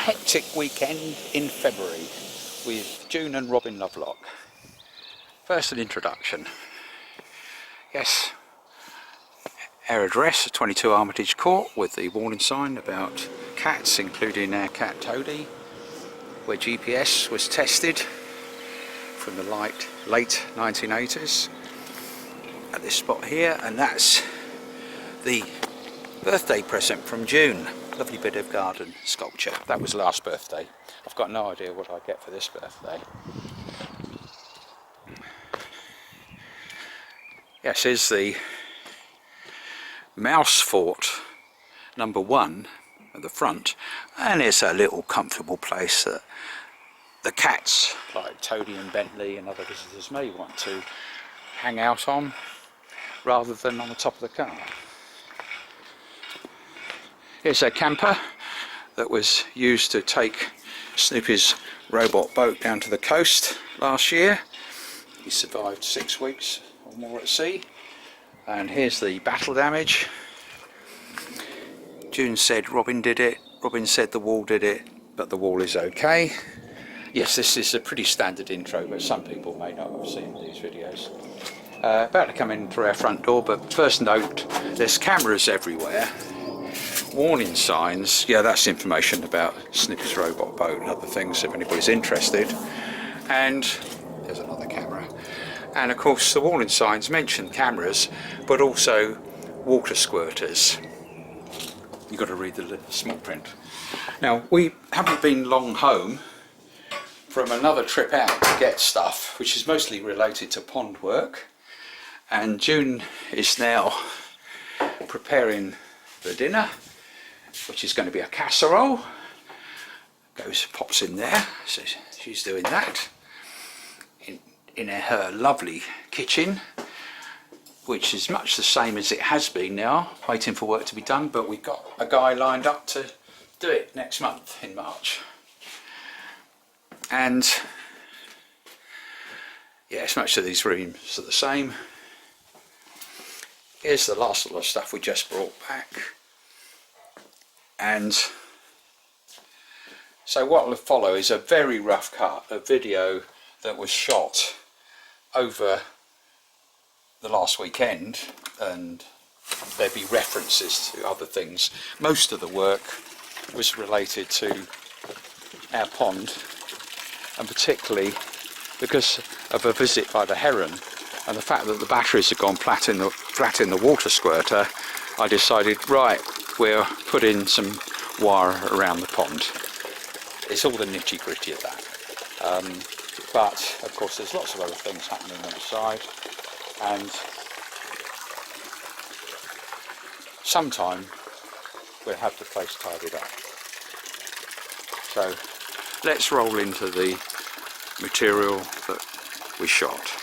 hectic weekend in February with June and Robin Lovelock. First, an introduction. Yes, our address, 22 Armitage Court, with the warning sign about cats, including our cat Toadie, where GPS was tested from the late 1980s at this spot here, and that's the birthday present from June. Lovely bit of garden sculpture. That was last birthday. I've got no idea what I get for this birthday. Yes, here's the mouse fort number 1 at the front, and it's a little comfortable place that the cats like Toadie and Bentley and other visitors may want to hang out on rather than on the top of the car. Here's a camper that was used to take Snoopy's robot boat down to the coast last year. He survived 6 weeks or more at sea. And here's the battle damage. June said Robin did it. Robin said the wall did it, but the wall is okay. Yes, this is a pretty standard intro, but some people may not have seen these videos. About to come in through our front door, but first note, there's cameras everywhere. Warning signs, yeah, that's information about Snoopy's robot boat and other things if anybody's interested. And there's another camera. And of course the warning signs mention cameras, but also water squirters. You've got to read the small print. Now, we haven't been long home from another trip out to get stuff, which is mostly related to pond work. And June is now preparing the dinner, which is going to be a casserole. Pops in there, so she's doing that in her lovely kitchen, which is much the same as it has been now, waiting for work to be done, but we've got a guy lined up to do it next month in March. And yes, much of these rooms are the same. Here's the last lot of stuff we just brought back. And so what will follow is a very rough cut, a video that was shot over the last weekend, and there'll be references to other things. Most of the work was related to our pond, and particularly because of a visit by the heron and the fact that the batteries had gone flat in the water squirter. I decided, right, we'll put in some wire around the pond. It's all the nitty gritty of that. But of course there's lots of other things happening on the side, and sometime we'll have the place tidied up. So let's roll into the material that we shot.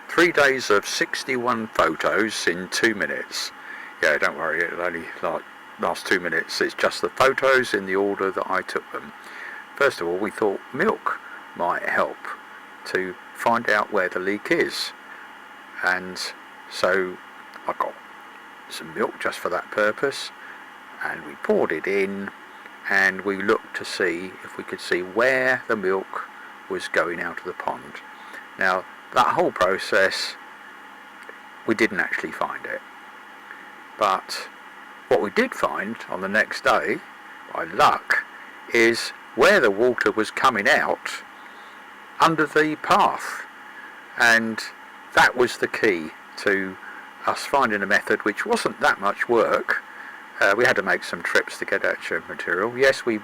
Three days of 61 photos in 2 minutes. Yeah, don't worry, it'll only last 2 minutes. It's just the photos in the order that I took them. First of all, we thought milk might help to find out where the leak is, and so I got some milk just for that purpose, and we poured it in, and we looked to see if we could see where the milk was going out of the pond. Now, that whole process, we didn't actually find it, but what we did find on the next day, by luck, is where the water was coming out under the path, and that was the key to us finding a method which wasn't that much work. We had to make some trips to get extra material. Yes, we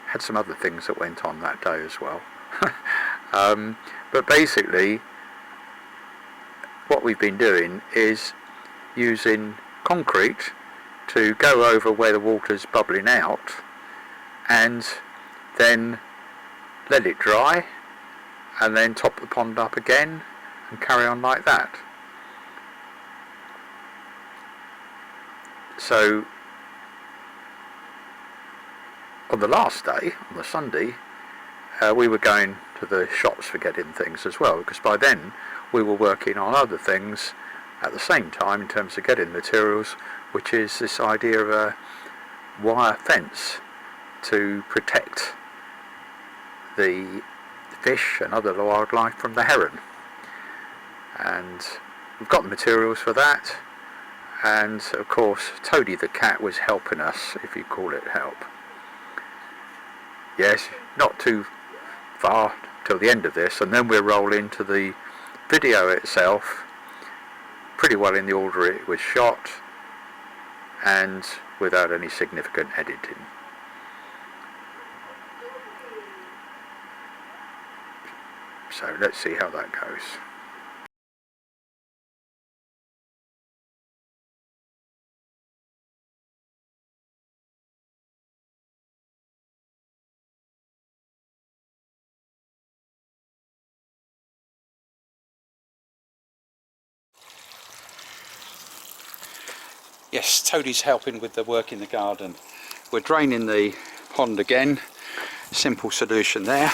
had some other things that went on that day as well. But basically what we've been doing is using concrete to go over where the water's bubbling out, and then let it dry, and then top the pond up again and carry on like that. So on the last day, on the Sunday, we were going to the shops for getting things as well, because by then we were working on other things at the same time in terms of getting materials, which is this idea of a wire fence to protect the fish and other wildlife from the heron. And we've got the materials for that, and of course Toadie the cat was helping us, if you call it help. Yes, not too far till the end of this, and then we'll roll into the video itself, pretty well in the order it was shot and without any significant editing. So let's see how that goes. Yes, Toadie's helping with the work in the garden. We're draining the pond again, simple solution there,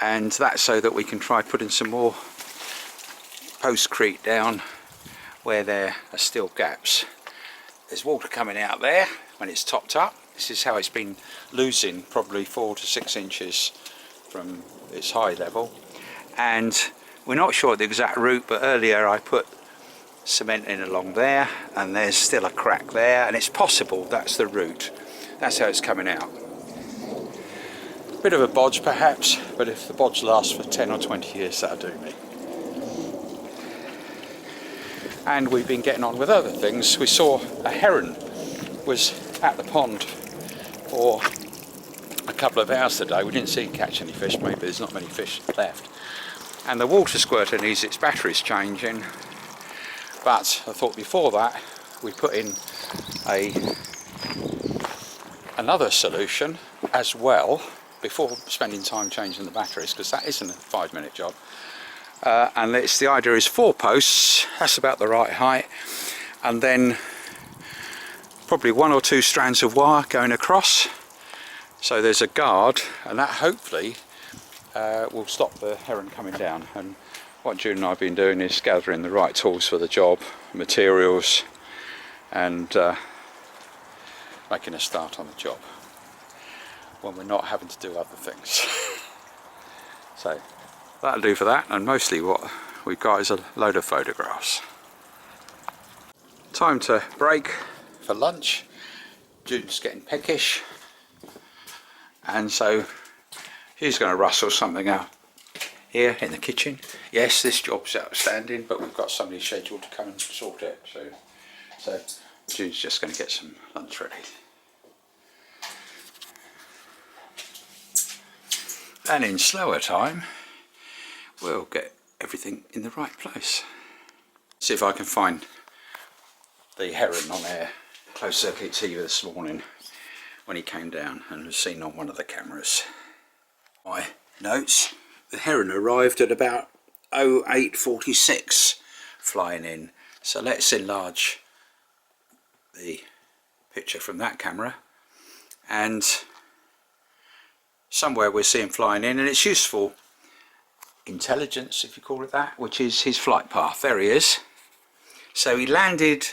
and that's so that we can try putting some more postcrete down where there are still gaps. There's water coming out there when it's topped up. This is how it's been losing probably 4 to 6 inches from its high level, and we're not sure the exact route, but earlier I put cement in along there, and there's still a crack there, and it's possible that's the route. That's how it's coming out. Bit of a bodge perhaps, but if the bodge lasts for 10 or 20 years, that'll do me. And we've been getting on with other things. We saw a heron was at the pond for a couple of hours today. We didn't see it catch any fish, maybe there's not many fish left, and the water squirter needs its batteries changing. But I thought before that we put in another solution as well before spending time changing the batteries, because that isn't a 5-minute job. And the idea is 4 posts, that's about the right height, and then probably 1 or 2 strands of wire going across, so there's a guard, and that hopefully will stop the heron coming down. And what June and I have been doing is gathering the right tools for the job, materials, and making a start on the job when we're not having to do other things. So that'll do for that, and mostly what we've got is a load of photographs. Time to break for lunch. June's getting peckish, and so she's going to rustle something out here in the kitchen. Yes, this job's outstanding, but we've got somebody scheduled to come and sort it. So June's just going to get some lunch ready. And in slower time, we'll get everything in the right place. See if I can find the heron on air closed circuit TV this morning when he came down and was seen on one of the cameras. My notes. The heron arrived at about 08:46 flying in, so let's enlarge the picture from that camera, and somewhere we're seeing flying in, and it's useful intelligence, if you call it that, which is his flight path. There he is. So he landed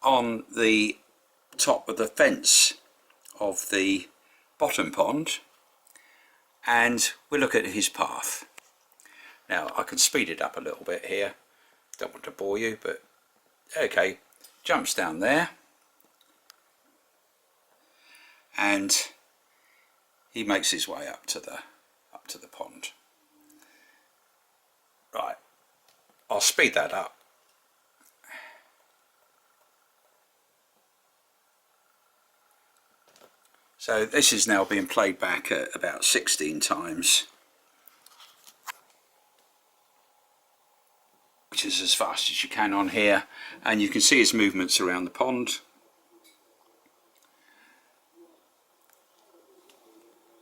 on the top of the fence of the bottom pond, and we'll look at his path. Now I can speed it up a little bit here, don't want to bore you, but okay, jumps down there, and he makes his way up to the pond. Right, I'll speed that up. So this is now being played back at about 16 times, which is as fast as you can on here, and you can see his movements around the pond.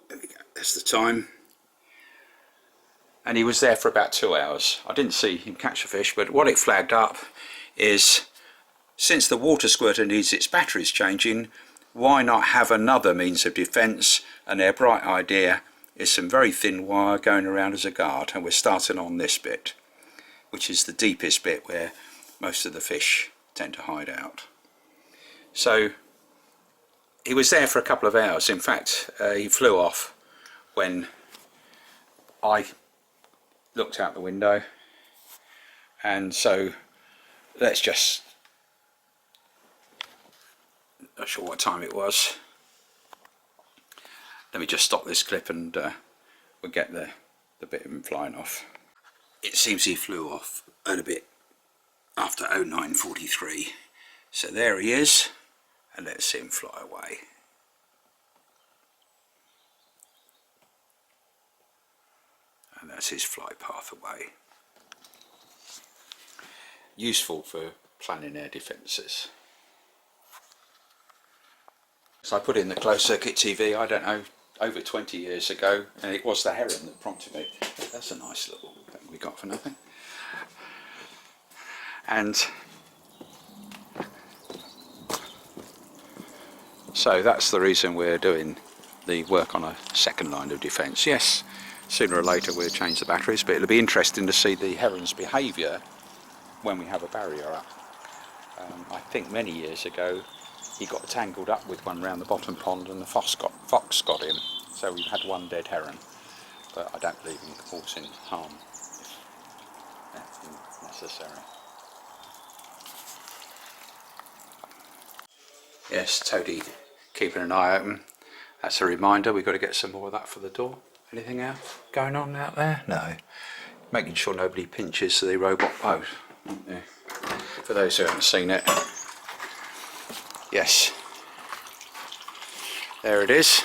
There we go, that's the time. And he was there for about 2 hours. I didn't see him catch a fish, but what it flagged up is, since the water squirter needs its batteries changing, why not have another means of defence? And their bright idea is some very thin wire going around as a guard, and we're starting on this bit. which is the deepest bit where most of the fish tend to hide out. So he was there for a couple of hours. In fact, he flew off when I looked out the window, and so let's just, not sure what time it was. Let me just stop this clip and we'll get the bit of him flying off. It seems he flew off at a bit after 09:43. So there he is, and let's see him fly away. And that's his flight path away. Useful for planning air defences. So I put in the closed circuit TV, I don't know, over 20 years ago, and it was the heron that prompted me. That's a nice little thing we got for nothing. And so that's the reason we're doing the work on a second line of defence. Yes, sooner or later we'll change the batteries, but it'll be interesting to see the heron's behaviour when we have a barrier up. I think many years ago he got tangled up with one round the bottom pond and the fox got him. So we've had one dead heron, but I don't believe in causing harm if that's necessary. Yes, Toady keeping an eye open. That's a reminder, we've got to get some more of that for the door. Anything else going on out there? No. Making sure nobody pinches the robot boat. Yeah. For those who haven't seen it, yes, there it is,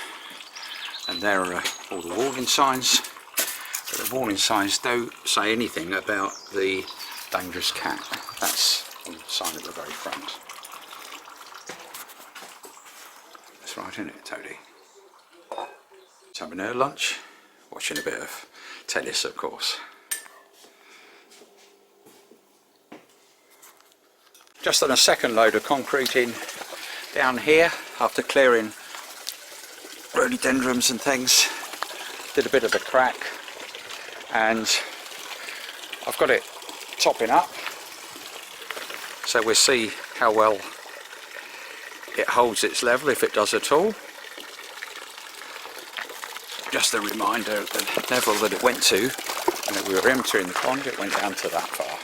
and there are all the warning signs, but the warning signs don't say anything about the dangerous cat. That's on the sign at the very front. That's right, isn't it, Toady? Just having her lunch, watching a bit of tennis, of course. Just on a second load of concrete in down here after clearing rhododendrons and things. Did a bit of a crack, and I've got it topping up, so we'll see how well it holds its level, if it does at all. Just a reminder of the level that it went to when we were entering the pond. It went down to that far,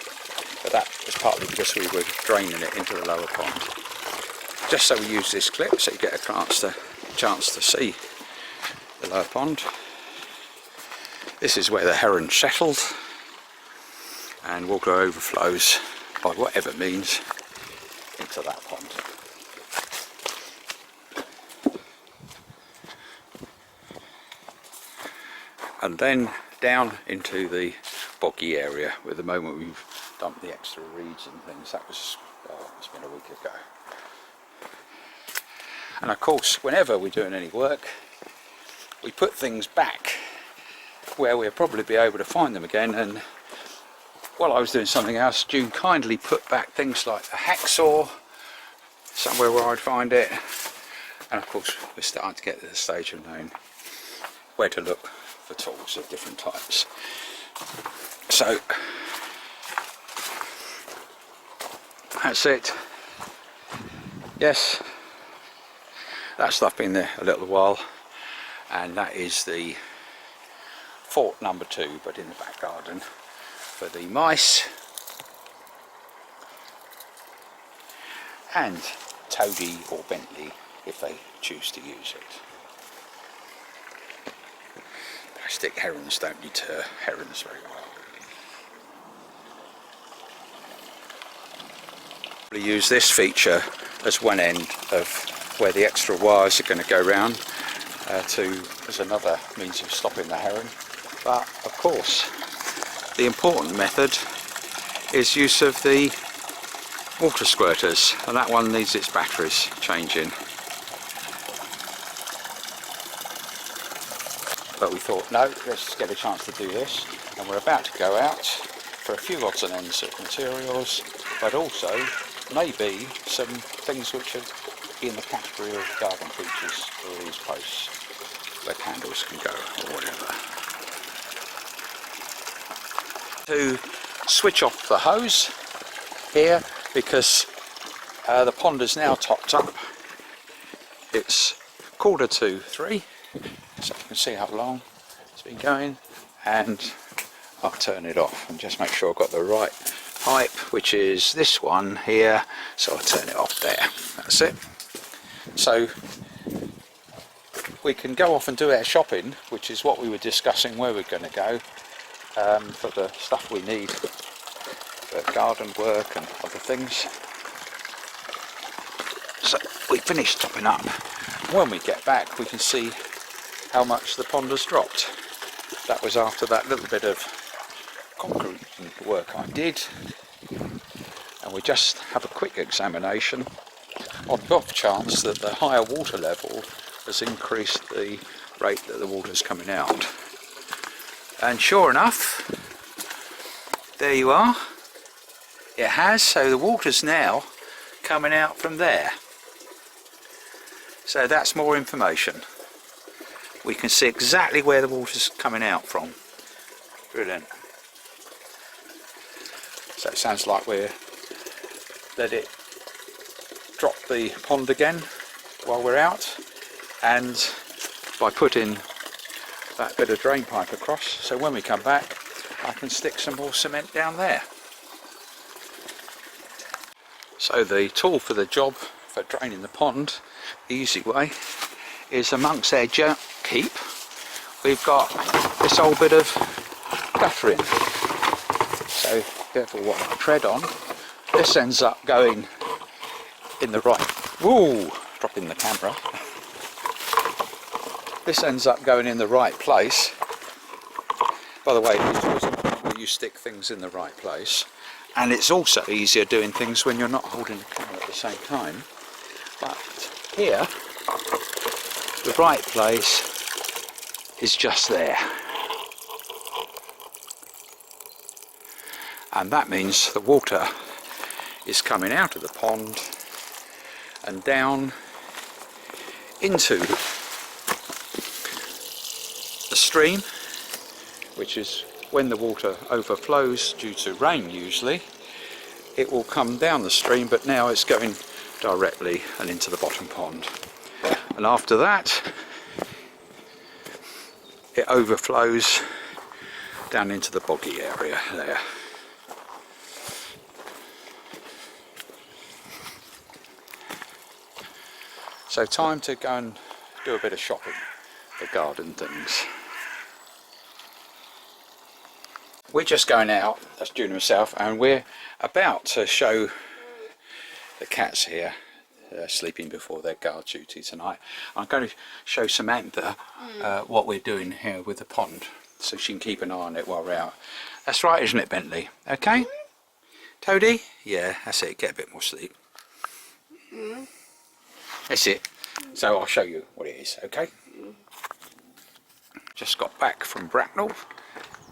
but that was partly because we were draining it into the lower pond. Just so we use this clip so you get a chance to see the lower pond. This is where the heron settled, and water overflows by whatever means into that pond. And then down into the boggy area where the moment we've dumped the extra reeds and things. That was, it's been a week ago. And of course, whenever we're doing any work, we put things back where we'll probably be able to find them again. And while I was doing something else, June kindly put back things like a hacksaw somewhere where I'd find it. And of course, we're starting to get to the stage of knowing where to look for tools of different types. So that's it. Yes, that stuff been there a little while, and that is the fort number 2, but in the back garden for the mice and Toady or Bentley if they choose to use it. Plastic herons don't deter herons very well. We use this feature as one end of where the extra wires are going to go round as another means of stopping the heron. But of course, the important method is use of the water squirters, and that one needs its batteries changing. But we thought, no, let's get a chance to do this, and we're about to go out for a few odds and ends of materials, but also maybe some things which are in the category of garden features for these posts where candles can go or whatever. To switch off the hose here because the pond is now topped up. It's 2:45, so you can see how long it's been going, and I'll turn it off and just make sure I've got the right pipe, which is this one here, so I'll turn it off there. That's it. So we can go off and do our shopping, which is what we were discussing where we're going to go for the stuff we need for garden work and other things. So we finished topping up. When we get back we can see how much the pond has dropped. That was after that little bit of concrete work I did, and we just have a quick examination on the off chance that the higher water level has increased the rate that the water is coming out. And sure enough, there you are, it has. So the water's now coming out from there, so that's more information. We can see exactly where the water's coming out from. Brilliant. So it sounds like we're let it drop the pond again while we're out, and by putting that bit of drain pipe across, so when we come back I can stick some more cement down there. So the tool for the job for draining the pond, the easy way, is amongst our junk heap we've got this old bit of guttering. So careful what I tread on. This ends up going in the right, whoa, dropping the camera. This ends up going in the right place. By the way, it's always important that you stick things in the right place, and it's also easier doing things when you're not holding the camera at the same time. But here, the right place is just there, and that means the water is coming out of the pond and down into the stream, which is when the water overflows due to rain usually, it will come down the stream, but now it's going directly and into the bottom pond. And after that it overflows down into the boggy area there. So time to go and do a bit of shopping for garden things. We're just going out, that's June and myself, and we're about to show the cats here sleeping before their guard duty tonight. I'm going to show Samantha what we're doing here with the pond, so she can keep an eye on it while we're out. That's right, isn't it, Bentley? Okay? Toadie? Yeah, that's it, get a bit more sleep. That's it. So I'll show you what it is, okay? Just got back from Bracknell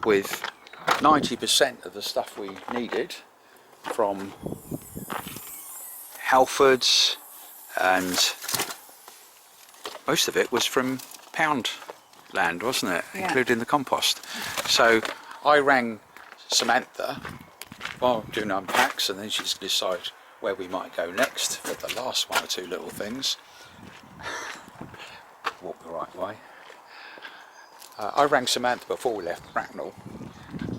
with 90% of the stuff we needed from Halfords, and most of it was from Poundland, wasn't it? Yeah. Including the compost. So I rang Samantha while doing unpacks, and then she's decided where we might go next for the last one or two little things. Walk the right way. I rang Samantha before we left Bracknell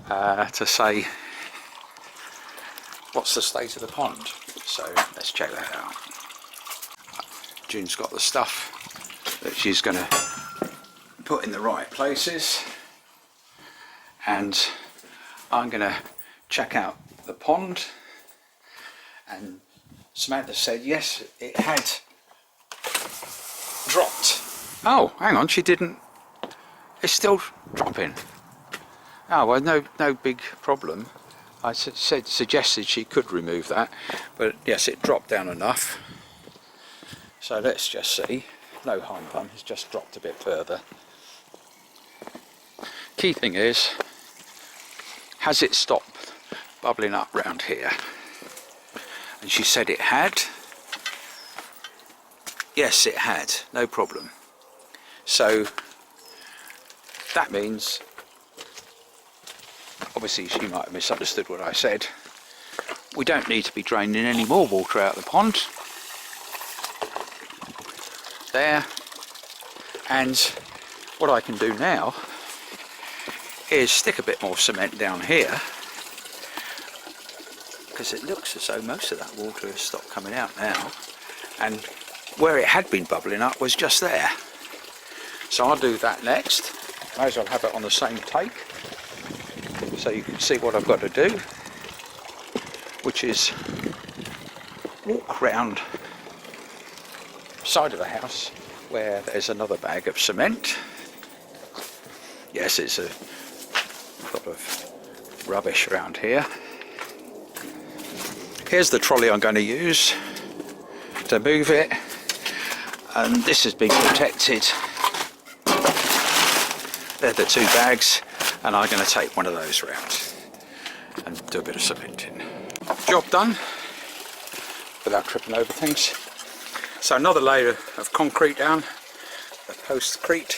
to say what's the state of the pond. So let's check that out. June's got the stuff that she's going to put in the right places, and I'm going to check out the pond. And Samantha said yes, it had dropped. Oh, hang on, she didn't. It's still dropping. Oh well, no big problem. I suggested she could remove that, but yes, it dropped down enough. So let's just see. No harm done, it's just dropped a bit further. Key thing is, has it stopped bubbling up round here? And she said it had. Yes, it had, no problem. So that means obviously she might have misunderstood what I said. We don't need to be draining any more water out of the pond. There. And what I can do now is stick a bit more cement down here, because it looks as though most of that water has stopped coming out now, and where it had been bubbling up was just there. So I'll do that next. May as well have it on the same take so you can see what I've got to do, which is walk round the side of the house where there's another bag of cement. Yes, it's a lot of rubbish around here. Here's the trolley I'm going to use to move it, and this has been protected. They're the two bags, and I'm going to take one of those round and do a bit of cementing. Job done without tripping over things. So another layer of concrete down, the postcrete,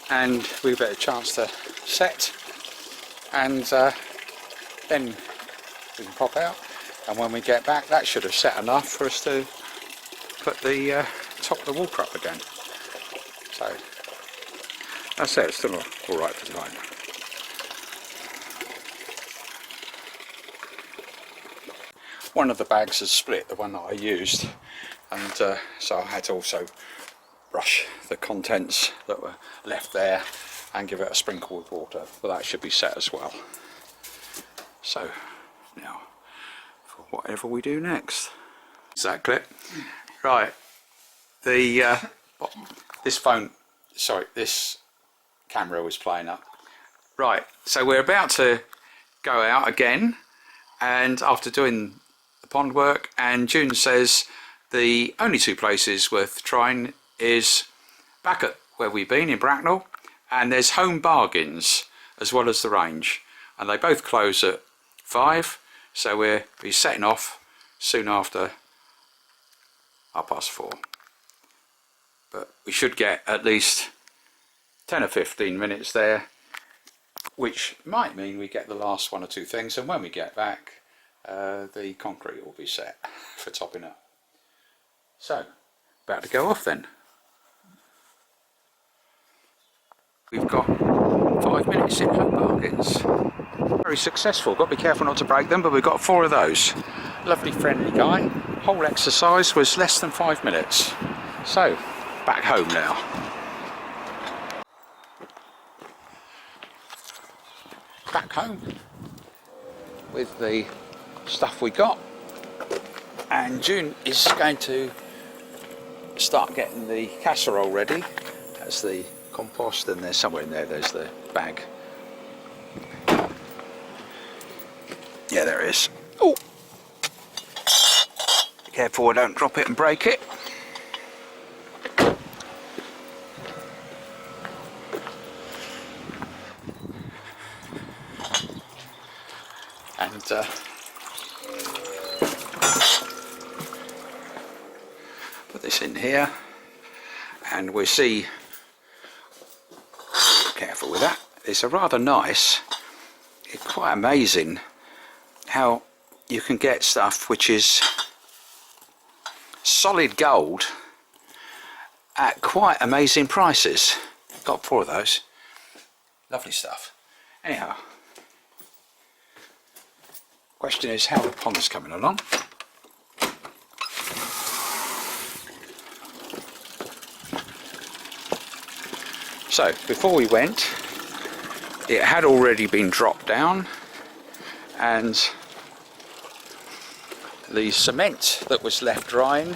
and we've got a chance to set, and then we can pop out, and when we get back that should have set enough for us to put the top of the water up again. So that's it, it's still alright for time. One of the bags has split, the one that I used, and so I had to also brush the contents that were left there and give it a sprinkle with water, but that should be set as well. So now for whatever we do next. Is that clip? Right, this camera was playing up. Right, so we're about to go out again, and after doing the pond work, and June says the only two places worth trying is back at where we've been in Bracknell, and there's Home Bargains as well as the Range, and they both close at 5, so we'll be setting off soon after 4:30. But we should get at least 10 or 15 minutes there, which might mean we get the last one or two things, and when we get back the concrete will be set for topping up. So, about to go off then. We've got 5 minutes in Home Bargains. Very successful, got to be careful not to break them, but we've got 4 of those. Lovely friendly guy. Whole exercise was less than 5 minutes. So, back home now. Back home with the stuff we got, and June is going to start getting the casserole ready. That's the compost, and there's somewhere in there's the bag. Yeah, there it is. Oh, be careful I don't drop it and break it. And put this in here, and we'll see. Careful with that. It's a rather nice, it's quite amazing how you can get stuff which is solid gold at quite amazing prices. Got 4 of those. Lovely stuff. Anyhow, question is how the pond's coming along. So before we went, it had already been dropped down, and the cement that was left drying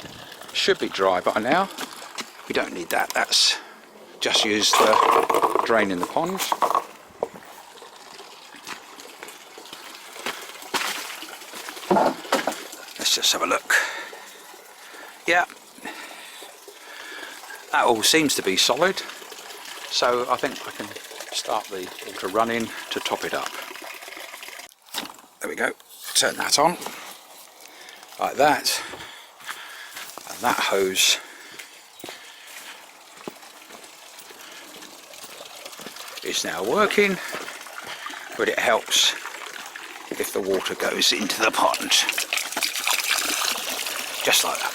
should be dry by now. We don't need that, that's just used for draining the pond. Let's just have a look. Yeah, that all seems to be solid. So I think I can start the water running to top it up. There we go, turn that on, like that, and that hose is now working, but it helps if the water goes into the pond, just like that.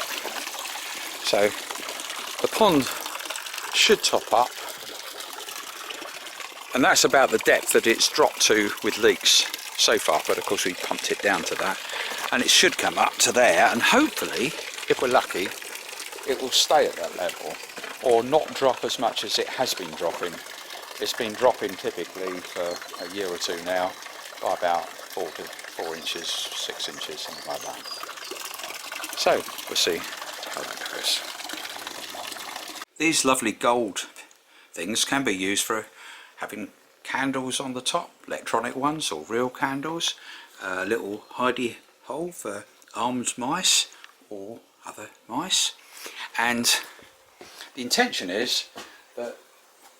So the pond should top up, and that's about the depth that it's dropped to with leaks so far, but of course we pumped it down to that, and it should come up to there, and hopefully, if we're lucky, it will stay at that level or not drop as much as it has been dropping. It's been dropping typically for a year or two now by about 4 inches, 6 inches, something like that. So we'll see how that goes. These lovely gold things can be used for having candles on the top, electronic ones or real candles, a little hidey hole for armed mice or other mice, and the intention is that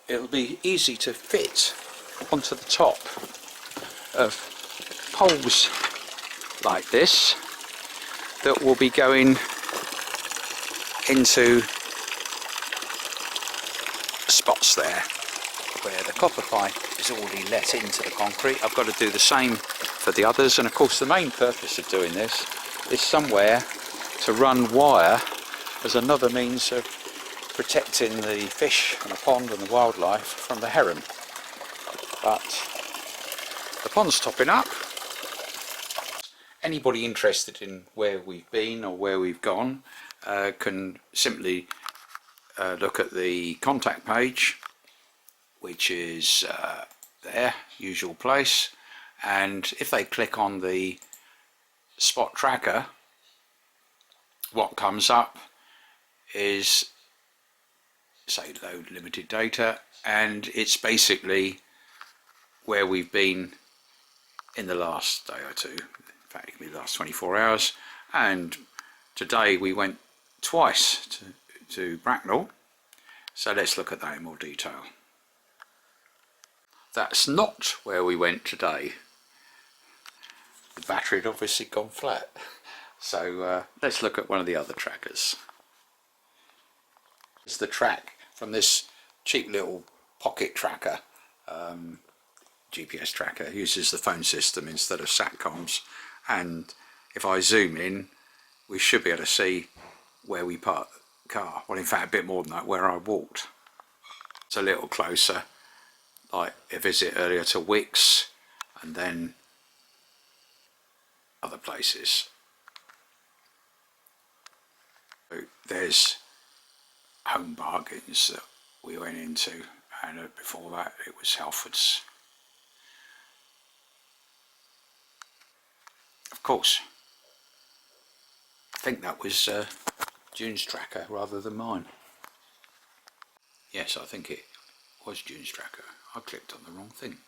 it'll be easy to fit onto the top of poles like this that will be going into spots there where the copper pipe is already let into the concrete. I've got to do the same for the others, and of course the main purpose of doing this is somewhere to run wire as another means of protecting the fish and the pond and the wildlife from the heron. But the pond's topping up. Anybody interested in where we've been or where we've gone can simply look at the contact page, which is there, usual place, and if they click on the spot tracker, what comes up is, say, load limited data, and it's basically where we've been in the last day or two, in fact it can be the last 24 hours, and today we went twice to Bracknell, so let's look at that in more detail. That's not where we went today. The battery had obviously gone flat, so let's look at one of the other trackers. It's the track from this cheap little pocket tracker, GPS tracker. It uses the phone system instead of SATCOMs, and if I zoom in we should be able to see where we parked the car. Well, in fact a bit more than that, where I walked. It's a little closer, like a visit earlier to Wicks and then other places. So there's Home Bargains that we went into, and before that it was Halfords. Of course, I think that was June's tracker rather than mine. Yes, I think it was June's tracker. I clicked on the wrong thing.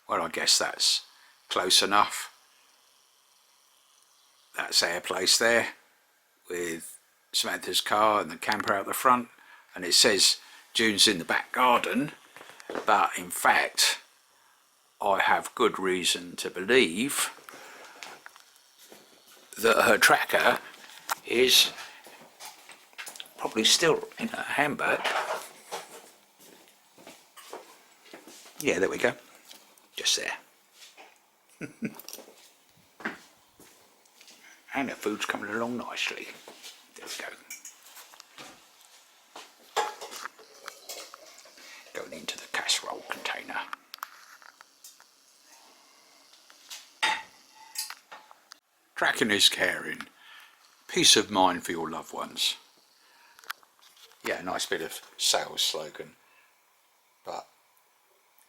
Well, I guess that's close enough. That's their place there, with Samantha's car and the camper out the front, and it says June's in the back garden, but in fact I have good reason to believe that her tracker is probably still in her handbag. Yeah, there we go, just there. And the food's coming along nicely. There we go. Going into the casserole container. Tracking is caring. Peace of mind for your loved ones. Yeah, a nice bit of sales slogan. But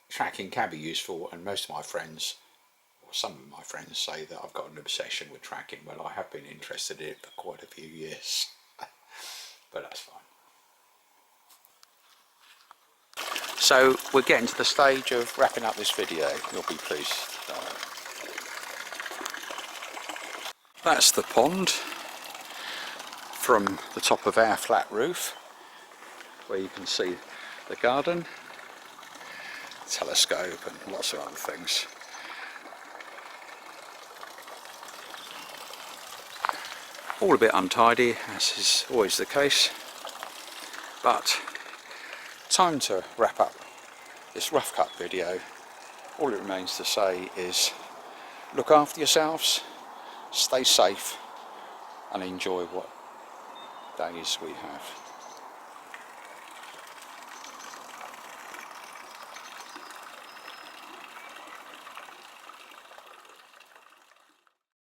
tracking can be useful, and most of my friends, or some of my friends, say that I've got an obsession with tracking. Well, I have been interested in it for quite a few years. But that's fine. So we're getting to the stage of wrapping up this video, you'll be pleased. That's the pond from the top of our flat roof, where you can see the garden, telescope and lots of other things. All a bit untidy, as is always the case, but time to wrap up this rough cut video all it remains to say is look after yourselves, stay safe, and enjoy what days we have.